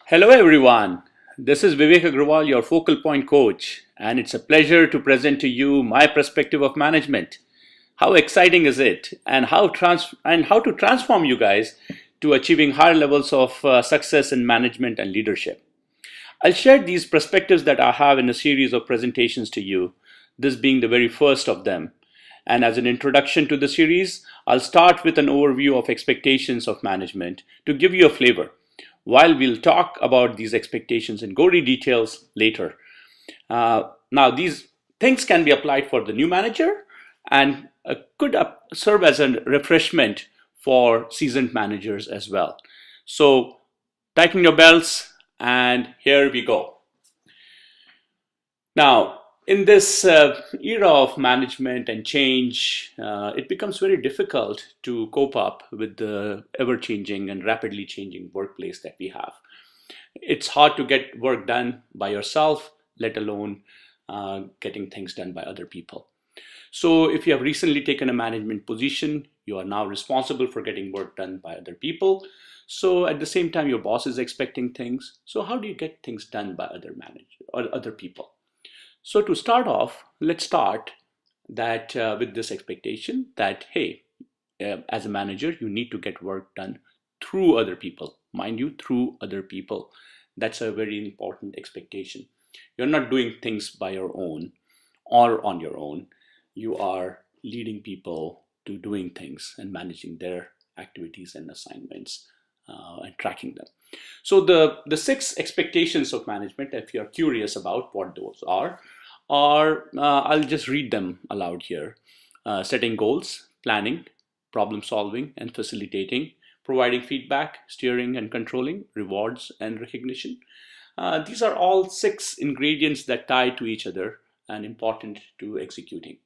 Hello, everyone. This is Vivek Agrawal, your Focalpoint coach, and it's a pleasure to present to you my perspective of management. How exciting is it, and how to transform you guys to achieving higher levels of success in management and leadership. I'll share these perspectives that I have in a series of presentations to you, this being the very first of them. And as an introduction to the series, I'll start with an overview of expectations of management to give you a flavor, while we'll talk about these expectations in gory details later. Now, these things can be applied for the new manager and could serve as a refreshment for seasoned managers as well. So, tighten your belts, and here we go. Now, in this era of management and change, it becomes very difficult to cope up with the ever changing and rapidly changing workplace that we have. It's hard to get work done by yourself, let alone getting things done by other people. So, if you have recently taken a management position, you are now responsible for getting work done by other people. So, at the same time, your boss is expecting things. So, how do you get things done by other managers or other people? So to start off, let's start that with this expectation that, hey, as a manager, you need to get work done through other people. Mind you, through other people. That's a very important expectation. You're not doing things by your own or on your own. You are leading people to doing things and managing their activities and assignments and tracking them. So the six expectations of management, if you're curious about what those are I'll just read them aloud here. Setting goals, planning, problem solving and facilitating, providing feedback, steering and controlling, rewards and recognition. These are all six ingredients that tie to each other and important to executing.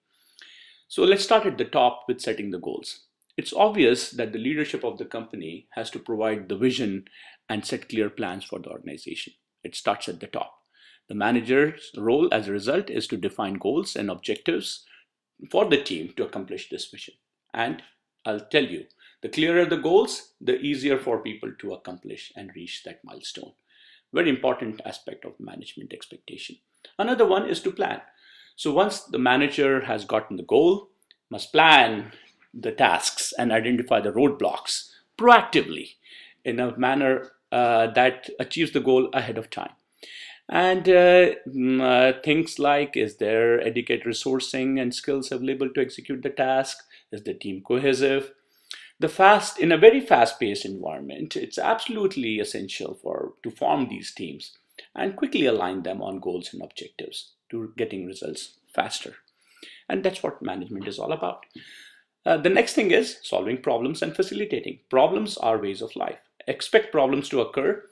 So let's start at the top with setting the goals. It's obvious that the leadership of the company has to provide the vision and set clear plans for the organization. It starts at the top. The manager's role as a result is to define goals and objectives for the team to accomplish this vision. And I'll tell you, the clearer the goals, the easier for people to accomplish and reach that milestone. Very important aspect of management expectation. Another one is to plan. So once the manager has gotten the goal, must plan the tasks and identify the roadblocks proactively in a manner that achieves the goal ahead of time. And things like, is there adequate resourcing and skills available to execute the task? Is the team cohesive? In a very fast-paced environment, it's absolutely essential to form these teams and quickly align them on goals and objectives to getting results faster. And that's what management is all about. The next thing is solving problems and facilitating. Problems are ways of life. Expect problems to occur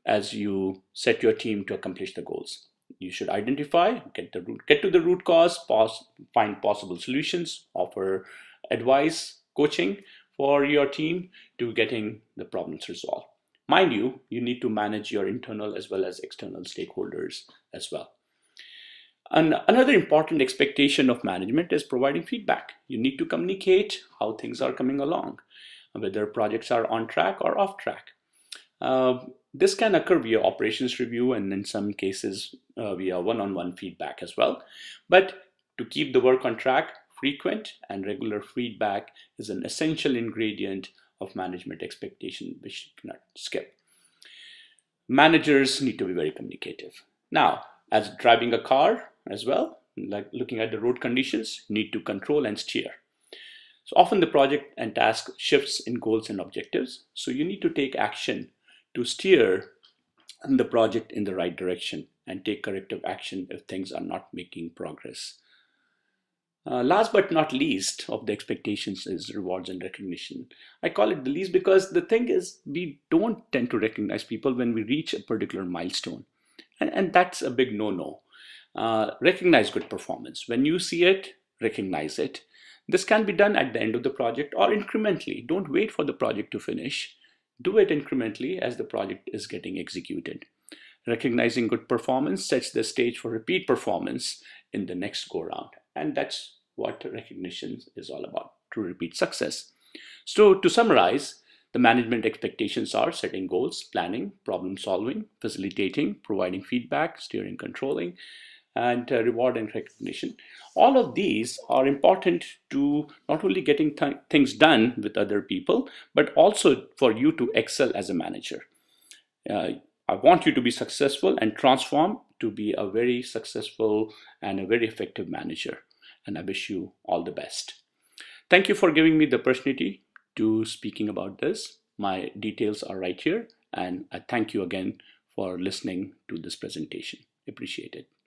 as you set your team to accomplish the goals. You should identify, get to the root cause, find possible solutions, offer advice, coaching for your team to getting the problems resolved. Mind you, you need to manage your internal as well as external stakeholders as well. And another important expectation of management is providing feedback. You need to communicate how things are coming along, whether projects are on track or off track. This can occur via operations review and in some cases via one-on-one feedback as well. But to keep the work on track, frequent and regular feedback is an essential ingredient of management expectation, which you cannot skip. Managers need to be very communicative. Now, as driving a car as well, like looking at the road conditions, you need to control and steer. So often the project and task shifts in goals and objectives. So you need to take action to steer the project in the right direction and take corrective action if things are not making progress. Last but not least of the expectations is rewards and recognition. I call it the least because the thing is we don't tend to recognize people when we reach a particular milestone. And that's a big no-no. Recognize good performance. When you see it, recognize it. This can be done at the end of the project or incrementally. Don't wait for the project to finish. Do it incrementally as the project is getting executed. Recognizing good performance sets the stage for repeat performance in the next go round. And that's what recognition is all about, to repeat success. So to summarize, The management expectations are setting goals, planning, problem solving, facilitating, providing feedback, steering, controlling, and reward and recognition. All of these are important to not only getting things done with other people, but also for you to excel as a manager. Uh, I want you to be successful and transform to be a very successful and a very effective manager. And I wish you all the best. Thank you for giving me the opportunity to speaking about this. My details are right here, and I thank you again for listening to this presentation. Appreciate it.